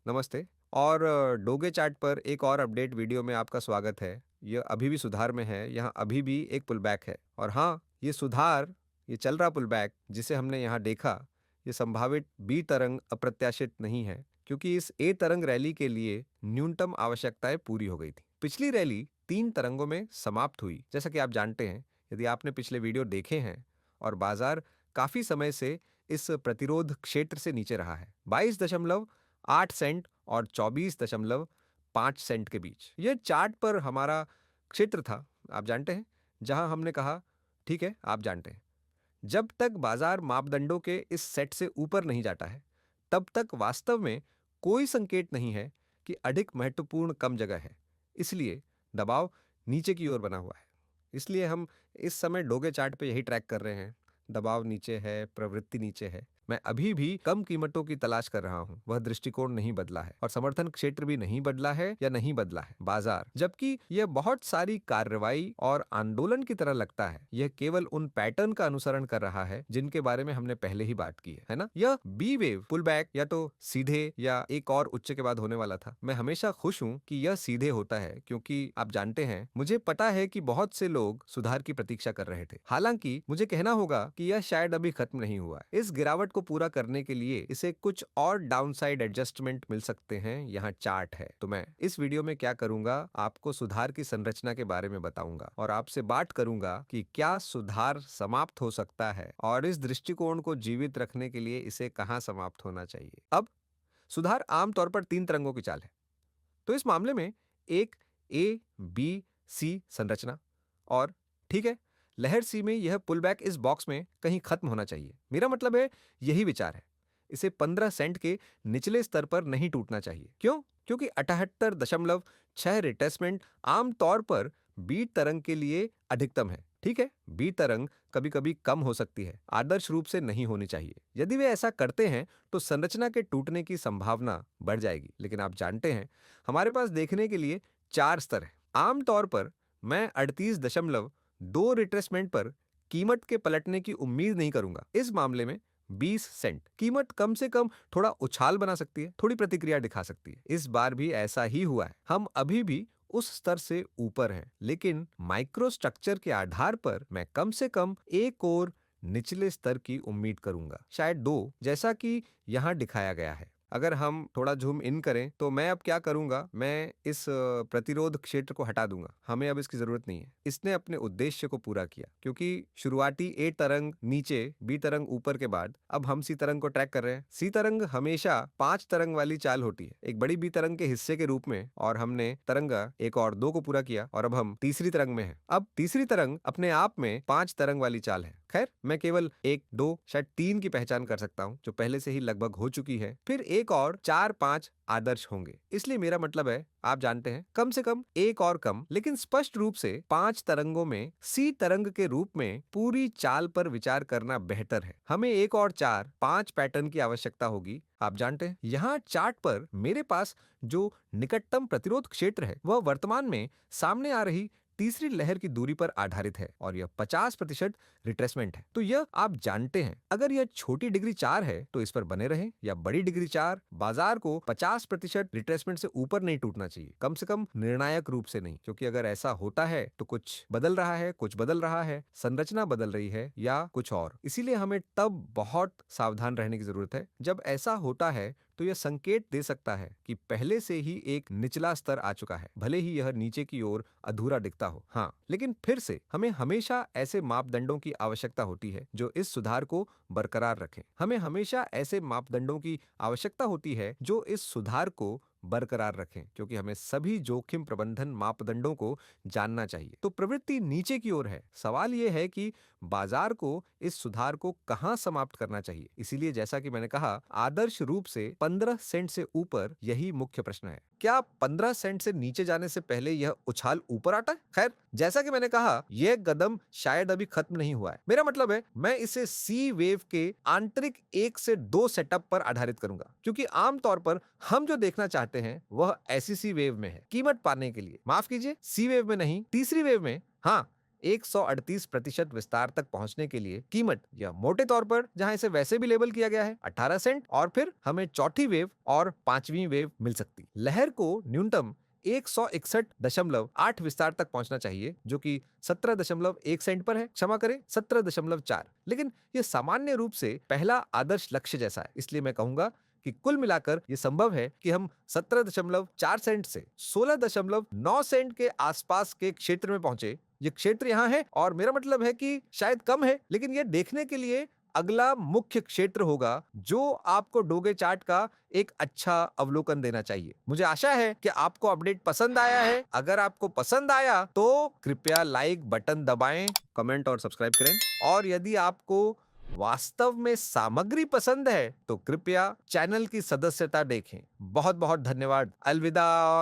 नमस्ते। और डोगे चार्ट पर एक और अपडेट वीडियो में आपका स्वागत है। यह अभी भी सुधार में है, यहाँ अभी भी एक पुलबैक है। और हाँ, ये सुधार, ये चल रहा पुलबैक जिसे हमने यहाँ देखा, ये संभावित बी तरंग अप्रत्याशित नहीं है, क्योंकि इस ए तरंग रैली के लिए न्यूनतम आवश्यकताएं पूरी हो गई थी। पिछली रैली 3 तरंगों में समाप्त हुई, जैसा कि आप जानते हैं, यदि आपने पिछले वीडियो देखे हैं। और बाजार काफी समय से इस प्रतिरोध क्षेत्र से नीचे रहा है, 22.8 सेंट और 24.5 सेंट के बीच। यह चार्ट पर हमारा क्षेत्र था, आप जानते हैं, जहां हमने कहा, ठीक है, आप जानते हैं, जब तक बाजार मापदंडों के इस सेट से ऊपर नहीं जाता है, तब तक वास्तव में कोई संकेत नहीं है कि अधिक महत्वपूर्ण कम जगह है। इसलिए दबाव नीचे की ओर बना हुआ है। इसलिए हम इस समय डोगे चार्ट पे यही ट्रैक कर रहे हैं। दबाव नीचे है, प्रवृत्ति नीचे है। मैं अभी भी कम कीमतों की तलाश कर रहा हूं। वह दृष्टिकोण नहीं बदला है और समर्थन क्षेत्र भी नहीं बदला है या नहीं बदला है बाजार। जबकि यह बहुत सारी कार्रवाई और आंदोलन की तरह लगता है, यह केवल उन पैटर्न का अनुसरण कर रहा है जिनके बारे में हमने पहले ही बात की है ना। यह बी वेव पुल बैक या तो सीधे या एक और उच्च के बाद होने वाला था। मैं हमेशा खुश हूं कि यह सीधे होता है, क्योंकि आप जानते हैं, मुझे पता है कि बहुत से लोग सुधार की प्रतीक्षा कर रहे थे। हालांकि मुझे कहना होगा कि यह शायद अभी खत्म नहीं हुआ है। इस गिरावट को पूरा करने के लिए इसे कुछ और डाउनसाइड एडजस्टमेंट मिल सकते हैं। यहाँ चार्ट है। तो मैं इस वीडियो में क्या करूंगा, आपको सुधार की संरचना के बारे में बताऊंगा और आपसे बात करूंगा कि क्या सुधार समाप्त हो सकता है और इस दृष्टिकोण को जीवित रखने के लिए इसे कहां समाप्त होना चाहिए। अब सुधार आमतौर पर 3 तरंगों की चाल है। तो इस मामले में एक ए बी सी संरचना, और ठीक है, लहर सी में यह पुलबैक इस बॉक्स में कहीं खत्म होना चाहिए। मेरा मतलब है, यही विचार है। इसे 15 सेंट के निचले स्तर पर नहीं टूटना चाहिए। क्यों? क्योंकि 78.6 रिट्रेसमेंट आमतौर पर बी तरंग के लिए अधिकतम है। ठीक है, बी तरंग कभी कभी कम हो सकती है, आदर्श रूप से नहीं होनी चाहिए। यदि वे ऐसा करते हैं तो संरचना के टूटने की संभावना बढ़ जाएगी। लेकिन आप जानते हैं, हमारे पास देखने के लिए 4 स्तर हैं। आमतौर पर मैं 38.2 रिट्रेसमेंट पर कीमत के पलटने की उम्मीद नहीं करूंगा। इस मामले में 20 सेंट कीमत कम से कम थोड़ा उछाल बना सकती है, थोड़ी प्रतिक्रिया दिखा सकती है। इस बार भी ऐसा ही हुआ है। हम अभी भी उस स्तर से ऊपर हैं, लेकिन माइक्रो स्ट्रक्चर के आधार पर मैं कम से कम एक और निचले स्तर की उम्मीद करूंगा, शायद 2, जैसा कि यहां दिखाया गया है। अगर हम थोड़ा जूम इन करें तो मैं अब क्या करूंगा, मैं इस प्रतिरोध क्षेत्र को हटा दूंगा। हमें अब इसकी जरूरत नहीं है। इसने अपने उद्देश्य को पूरा किया, क्योंकि शुरुआती ए तरंग नीचे, बी तरंग ऊपर के बाद अब हम सी तरंग को ट्रैक कर रहे हैं। सी तरंग हमेशा 5 तरंग वाली चाल होती है, एक बड़ी बी तरंग के हिस्से के रूप में, और हमने तरंगा 1 और 2 को पूरा किया और अब हम तीसरी तरंग में हैं। अब तीसरी तरंग अपने आप में 5 तरंग वाली चाल है। खैर, मैं केवल 1, 2, शायद 3 की पहचान कर सकता हूं, जो पहले से ही लगभग हो चुकी है। फिर एक और 4, 5 आदर्श होंगे। इसलिए मेरा मतलब है, आप जानते हैं, कम से कम एक और कम, लेकिन स्पष्ट रूप से 5 तरंगों में सी तरंग के रूप में पूरी चाल पर विचार करना बेहतर है। हमें एक और 4, 5 पैटर्न की आवश्यकता होगी। आप जानते हैं, यहाँ चार्ट पर मेरे पास जो निकटतम प्रतिरोध क्षेत्र है, वह वर्तमान में सामने आ रही तीसरी लहर की दूरी पर आधारित है और यह 50% रिट्रेसमेंट है। तो यह आप जानते हैं, अगर यह छोटी डिग्री 4 है तो इस पर बने रहें, या बड़ी डिग्री 4, बाजार को 50% रिट्रेसमेंट से ऊपर नहीं टूटना चाहिए, कम से कम निर्णायक रूप से नहीं। क्योंकि अगर ऐसा होता है तो कुछ बदल रहा है, कुछ बदल रहा है, संरचना बदल रही है या कुछ और। इसीलिए हमें तब बहुत सावधान रहने की जरूरत है। जब ऐसा होता है तो यह संकेत दे सकता है कि पहले से ही एक निचला स्तर आ चुका है, भले ही यह नीचे की ओर अधूरा दिखता हो। हाँ, लेकिन फिर से हमें हमेशा ऐसे मापदंडों की आवश्यकता होती है जो इस सुधार को बरकरार रखें। हमें हमेशा ऐसे मापदंडों की आवश्यकता होती है जो इस सुधार को बरकरार रखें, क्योंकि हमें सभी जोखिम प्रबंधन मापदंडों को जानना चाहिए। तो प्रवृत्ति नीचे की ओर है। सवाल यह है कि बाजार को इस सुधार को कहां समाप्त करना चाहिए। इसीलिए जैसा कि मैंने कहा, आदर्श रूप से 15 सेंट से ऊपर यही मुख्य प्रश्न है। क्या 15 सेंट से नीचे जाने से पहले यह उछाल ऊपर आता है? खैर, जैसा कि मैंने कहा, यह कदम शायद अभी खत्म नहीं हुआ है। मेरा मतलब है, मैं इसे सी वेव के आंतरिक 1 से 2 सेटअप पर आधारित करूंगा, क्योंकि आमतौर पर हम जो देखना चाहते हैं वह ऐसी सी वेव में है। कीमत पाने के लिए, माफ कीजिए, सी वेव में नहीं, तीसरी वेव में। हाँ, 138% विस्तार तक पहुंचने के लिए कीमत या मोटे तौर पर जहां इसे वैसे भी लेबल किया गया है 18 सेंट, और फिर हमें चौथी वेव और पांचवी वेव मिल सकती। लहर को न्यूनतम 161.8 विस्तार तक पहुंचना चाहिए, जो कि 17.1 सेंट पर है, क्षमा करें 17.4। लेकिन यह सामान्य रूप से पहला आदर्श लक्ष्य जैसा है, इसलिए मैं कहूंगा कि कुल मिलाकर यह संभव है कि हम 17.4 सेंट से 16.9 सेंट के आसपास के क्षेत्र में पहुंचे। ये क्षेत्र यहां है और मेरा मतलब है कि शायद कम है, लेकिन यह देखने के लिए अगला मुख्य क्षेत्र होगा जो आपको डोगे चार्ट का एक अच्छा अवलोकन देना चाहिए। मुझे आशा है कि आपको अपडेट पसंद आया है। अगर आपको पसंद आया तो कृपया लाइक बटन दबाएं, कमेंट और सब्सक्राइब करें, और यदि आपको वास्तव में सामग्री पसंद है तो कृपया चैनल की सदस्यता देखें। बहुत बहुत धन्यवाद। अलविदा।